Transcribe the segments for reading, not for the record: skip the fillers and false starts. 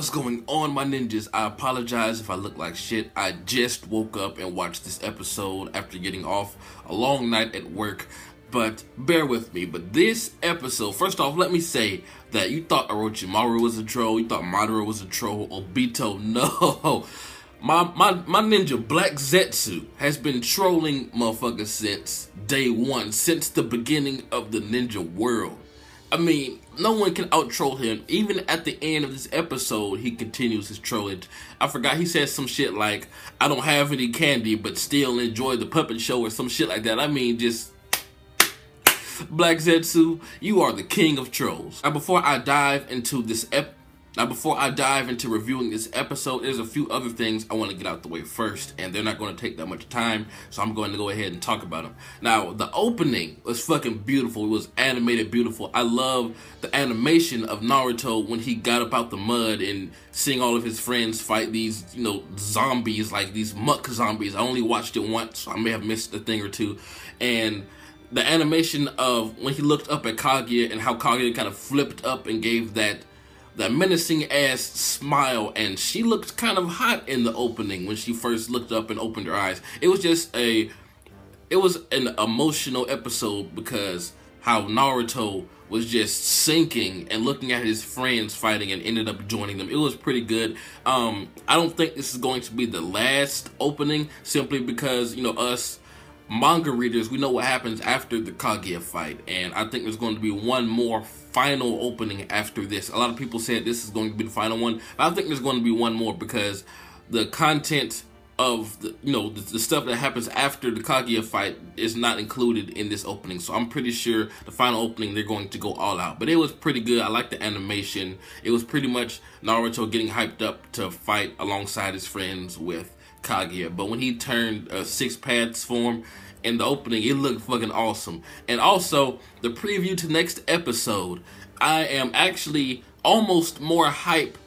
What's going on, my ninjas? I apologize if I look like shit. I just woke up and watched this episode after getting off a long night at work, but bear with me. But this episode, first off, let me say that you thought Orochimaru was a troll, you thought Madara was a troll, Obito, no. My ninja Black Zetsu has been trolling motherfuckers since day one, since the beginning of the ninja world. I mean, no one can out-troll him. Even at the end of this episode, he continues his trolling. I forgot, he said some shit like, I don't have any candy, but still enjoy the puppet show or some shit like that. I mean, just... Black Zetsu, you are the king of trolls. Now, before I dive into reviewing this episode, there's a few other things I want to get out the way first, and they're not going to take that much time, so I'm going to go ahead and talk about them. Now, the opening was fucking beautiful. It was animated beautiful. I love the animation of Naruto when he got up out the mud and seeing all of his friends fight these, zombies, like these muck zombies. I only watched it once, so I may have missed a thing or two, and the animation of when he looked up at Kaguya and how Kaguya kind of flipped up and gave that menacing ass smile, and she looked kind of hot in the opening when she first looked up and opened her eyes. It was just an emotional episode because how Naruto was just sinking and looking at his friends fighting and ended up joining them. It was pretty good. I don't think this is going to be the last opening, simply because, us manga readers, we know what happens after the Kaguya fight, and I think there's going to be one more final opening after this. A lot of people said this is going to be the final one, but I think there's going to be one more because the content of the stuff that happens after the Kaguya fight is not included in this opening. So I'm pretty sure the final opening they're going to go all out. But it was pretty good. I like the animation. It was pretty much Naruto getting hyped up to fight alongside his friends with Kaguya. But when he turned Six Paths form in the opening, it looked fucking awesome. And also, the preview to next episode, I am actually almost more hype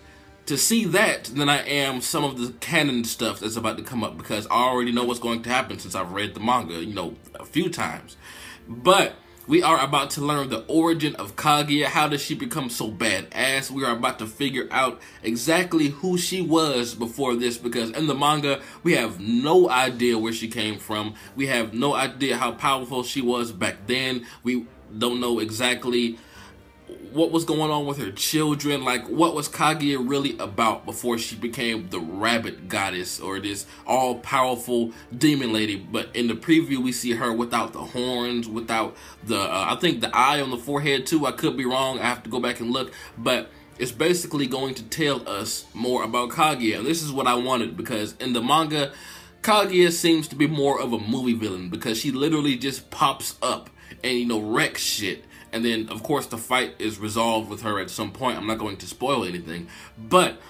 to see that than I am some of the canon stuff that's about to come up, because I already know what's going to happen since I've read the manga, a few times. But we are about to learn the origin of Kaguya. How does she become so badass? We are about to figure out exactly who she was before this, because in the manga, we have no idea where she came from. We have no idea how powerful she was back then. We don't know exactly what was going on with her children. Like, what was Kaguya really about before she became the rabbit goddess or this all-powerful demon lady? But in the preview, we see her without the horns, without the, I think the eye on the forehead too. I could be wrong. I have to go back and look. But it's basically going to tell us more about Kaguya. And this is what I wanted, because in the manga, Kaguya seems to be more of a movie villain, because she literally just pops up and, wrecks shit. And then, of course, the fight is resolved with her at some point. I'm not going to spoil anything. But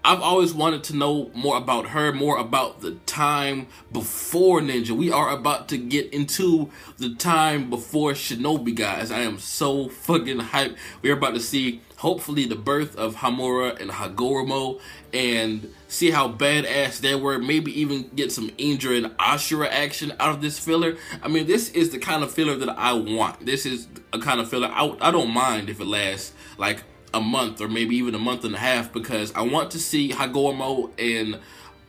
I've always wanted to know more about her, more about the time before Ninja. We are about to get into the time before Shinobi, guys. I am so fucking hyped. We're about to see, hopefully, the birth of Hamura and Hagoromo, and see how badass they were. Maybe even get some Indra and Ashura action out of this filler. I mean, this is the kind of filler that I want. This is a kind of filler I don't mind if it lasts like a month or maybe even a month and a half, because I want to see Hagoromo and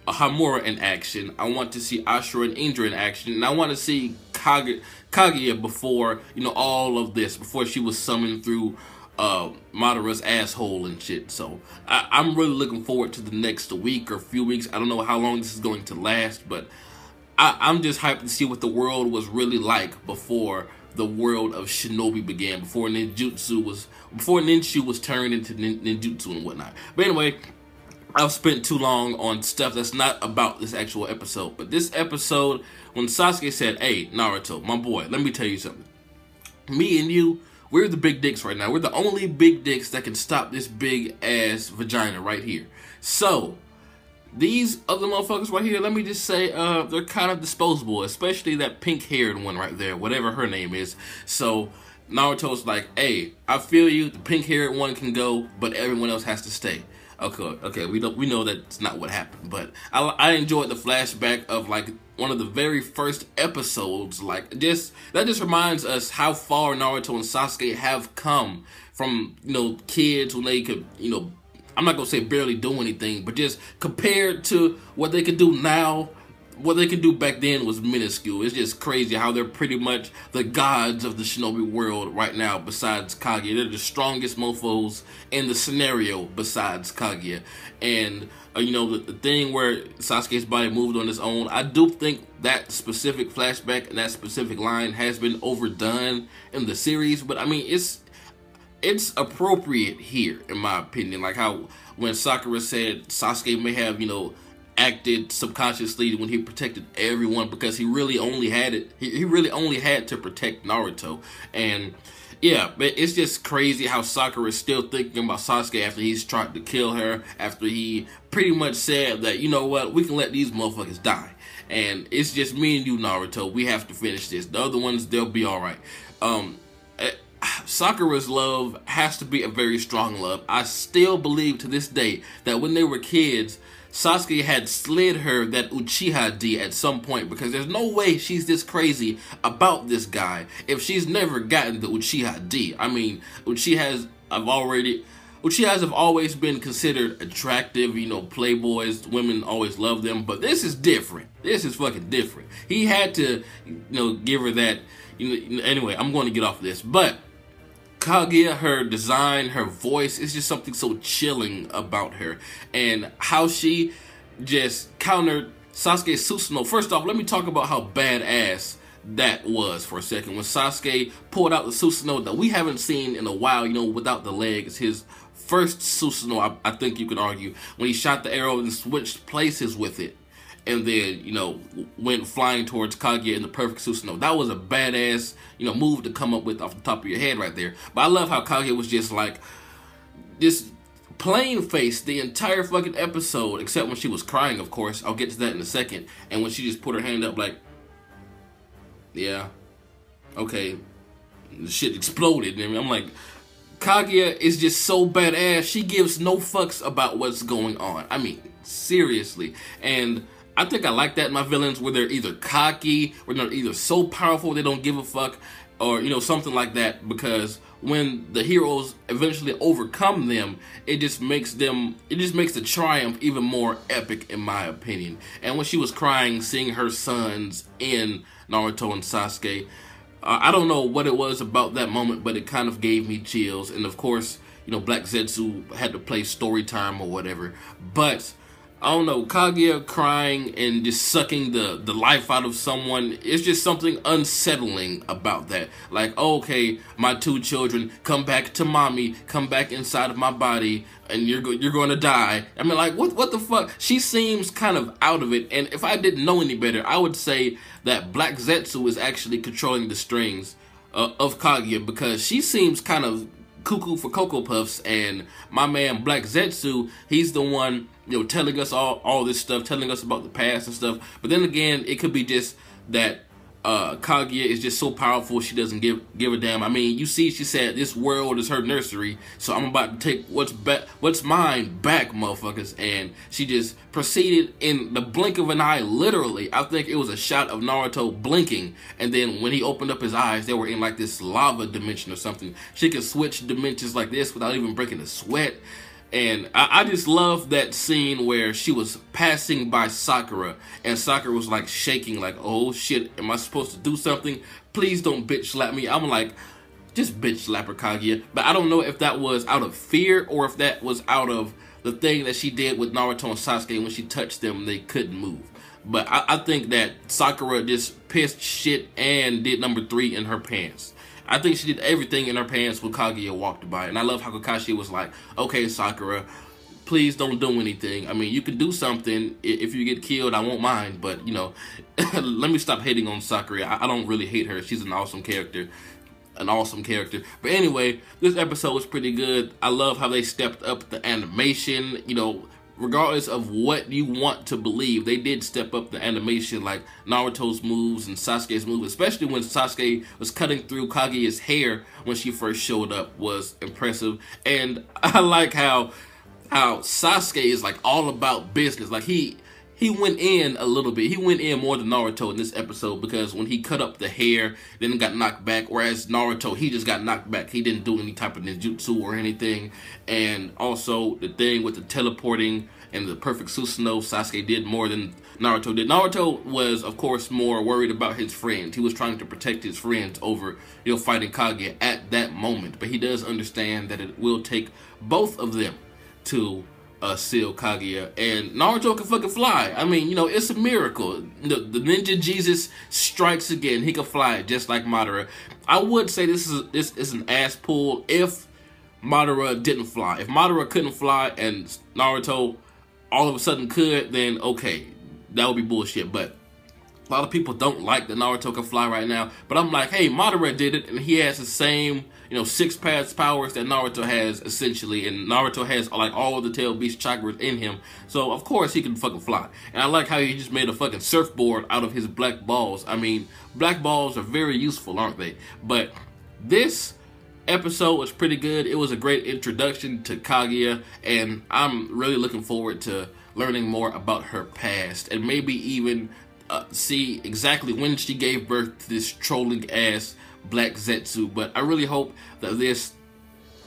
Hamura in action. I want to see Ashura and Indra in action, and I want to see Kaguya before, all of this, before she was summoned through Madara's asshole and shit. So I'm really looking forward to the next week or few weeks. I don't know how long this is going to last, but I'm just hyped to see what the world was really like before the world of Shinobi began, before Ninshu was turned into ninjutsu and whatnot. But anyway, I've spent too long on stuff that's not about this actual episode. But this episode, when Sasuke said, "Hey, Naruto, my boy, let me tell you something. Me and you, we're the big dicks right now. We're the only big dicks that can stop this big ass vagina right here. So these other motherfuckers right here, let me just say, they're kind of disposable, especially that pink-haired one right there, whatever her name is." So Naruto's like, "Hey, I feel you. The pink-haired one can go, but everyone else has to stay." Okay, we know that's not what happened, but I enjoyed the flashback of like one of the very first episodes. Like, that just reminds us how far Naruto and Sasuke have come from, kids when they could, I'm not gonna say barely do anything, but just compared to what they can do now, what they could do back then was minuscule. It's just crazy how they're pretty much the gods of the shinobi world right now besides Kaguya. They're the strongest mofos in the scenario besides Kaguya. And, you know, the thing where Sasuke's body moved on its own, I do think that specific flashback and that specific line has been overdone in the series. But, I mean, it's appropriate here, in my opinion. Like how when Sakura said Sasuke may have, you know, acted subconsciously when he protected everyone because he really only had it. He really only had to protect Naruto. And yeah, but it's just crazy how Sakura is still thinking about Sasuke after he's tried to kill her, after he pretty much said that, you know what, we can let these motherfuckers die. And it's just me and you, Naruto. We have to finish this. The other ones, they'll be alright. Sakura's love has to be a very strong love. I still believe to this day that when they were kids, Sasuke had slid her that Uchiha D at some point, because there's no way she's this crazy about this guy if she's never gotten the Uchiha D. I mean, Uchihas have always been considered attractive, you know, playboys, women always love them, but this is different. This is fucking different. He had to, you know, give her that, you know, anyway, I'm going to get off of this, but Kaguya, her design, her voice, it's just something so chilling about her. And how she just countered Sasuke's Susanoo. First off, let me talk about how badass that was for a second. When Sasuke pulled out the Susanoo that we haven't seen in a while, you know, without the legs, his first Susanoo, I think you could argue, when he shot the arrow and switched places with it. And then, you know, went flying towards Kaguya in the perfect Susanoo. That was a badass, you know, move to come up with off the top of your head right there. But I love how Kaguya was just like, just plain faced the entire fucking episode, except when she was crying, of course. I'll get to that in a second. And when she just put her hand up like, yeah, okay, the shit exploded. And I'm like, Kaguya is just so badass. She gives no fucks about what's going on. I mean, seriously. And I think I like that in my villains, where they're either cocky, or they're either so powerful they don't give a fuck, or, you know, something like that, because when the heroes eventually overcome them, it just makes the triumph even more epic, in my opinion. And when she was crying, seeing her sons in Naruto and Sasuke, I don't know what it was about that moment, but it kind of gave me chills. And of course, you know, Black Zetsu had to play story time or whatever, but I don't know, Kaguya crying and just sucking the life out of someone, it's just something unsettling about that. Like, okay, my two children, come back to mommy, come back inside of my body, and you're going to die. I mean, like, what the fuck? She seems kind of out of it, and if I didn't know any better, I would say that Black Zetsu is actually controlling the strings of Kaguya, because she seems kind of cuckoo for Cocoa Puffs, and my man Black Zetsu, he's the one, you know, telling us all this stuff, telling us about the past and stuff. But then again, it could be just that Kaguya is just so powerful, she doesn't give a damn. I mean, you see, she said this world is her nursery, so I'm about to take what's mine back, motherfuckers. And she just proceeded in the blink of an eye, literally. I think it was a shot of Naruto blinking, and then when he opened up his eyes, they were in like this lava dimension or something. She could switch dimensions like this without even breaking a sweat. And I just love that scene where she was passing by Sakura, and Sakura was like shaking, like, oh shit, am I supposed to do something? Please don't bitch slap me. I'm like, just bitch slap her, Kaguya. But I don't know if that was out of fear or if that was out of the thing that she did with Naruto and Sasuke when she touched them, they couldn't move. But I think that Sakura just pissed shit and did number 3 in her pants. I think she did everything in her pants when Kaguya walked by. And I love how Kakashi was like, okay, Sakura, please don't do anything. I mean, you can do something. If you get killed, I won't mind. But, you know, let me stop hating on Sakura. I don't really hate her. She's an awesome character. But anyway, this episode was pretty good. I love how they stepped up the animation, you know, regardless of what you want to believe, they did step up the animation, like Naruto's moves and Sasuke's moves, especially when Sasuke was cutting through Kaguya's hair when she first showed up, was impressive. And I like how Sasuke is like all about business. Like he he went in a little bit. He went in more than Naruto in this episode, because when he cut up the hair, then got knocked back. Whereas Naruto, he just got knocked back. He didn't do any type of ninjutsu or anything. And also the thing with the teleporting and the perfect Susanoo, Sasuke did more than Naruto did. Naruto was, of course, more worried about his friends. He was trying to protect his friends over, fighting Kaguya at that moment. But he does understand that it will take both of them to seal Kaguya, and Naruto can fucking fly. I mean, it's a miracle. The ninja Jesus strikes again. He can fly just like Madara. I would say this is an ass pull if Madara didn't fly. If Madara couldn't fly and Naruto all of a sudden could, then okay, that would be bullshit. But a lot of people don't like that Naruto can fly right now. But I'm like, hey, Madara did it, and he has the same, 6 paths powers that Naruto has, essentially. And Naruto has, like, all of the tail beast chakras in him. So, of course, he can fucking fly. And I like how he just made a fucking surfboard out of his black balls. I mean, black balls are very useful, aren't they? But this episode was pretty good. It was a great introduction to Kaguya, and I'm really looking forward to learning more about her past, and maybe even see exactly when she gave birth to this trolling ass Black Zetsu. But I really hope that this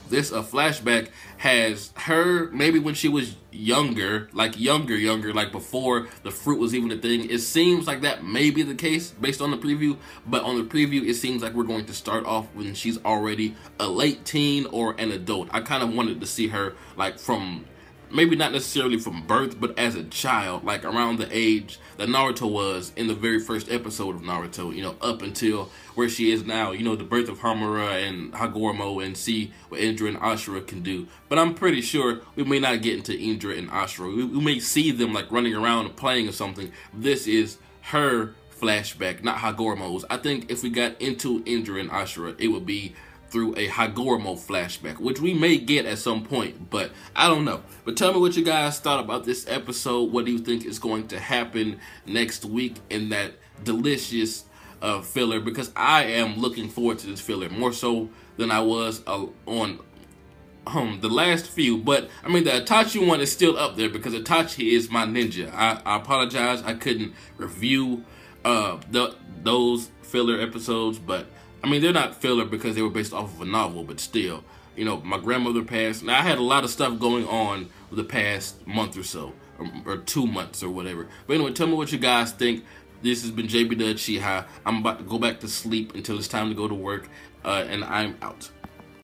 flashback has her maybe when she was younger, like younger, like before the fruit was even a thing. It seems like that may be the case based on the preview, but on the preview it seems like we're going to start off when she's already a late teen or an adult. I kind of wanted to see her like from, maybe not necessarily from birth, but as a child, like around the age that Naruto was in the very first episode of Naruto, up until where she is now, the birth of Hamura and Hagoromo, and see what Indra and Ashura can do. But I'm pretty sure we may not get into Indra and Ashura. We may see them like running around and playing or something. This is her flashback, not Hagoromo's. I think if we got into Indra and Ashura, it would be through a Hagoromo flashback, which we may get at some point, but I don't know. But tell me what you guys thought about this episode. What do you think is going to happen next week in that delicious filler? Because I am looking forward to this filler more so than I was on the last few. But I mean, the Itachi one is still up there because Itachi is my ninja. I apologize I couldn't review those filler episodes, but I mean, they're not filler because they were based off of a novel, but still, my grandmother passed. Now, I had a lot of stuff going on the past month or so, or 2 months or whatever. But anyway, tell me what you guys think. This has been jbDAuchiha. I'm about to go back to sleep until it's time to go to work, and I'm out.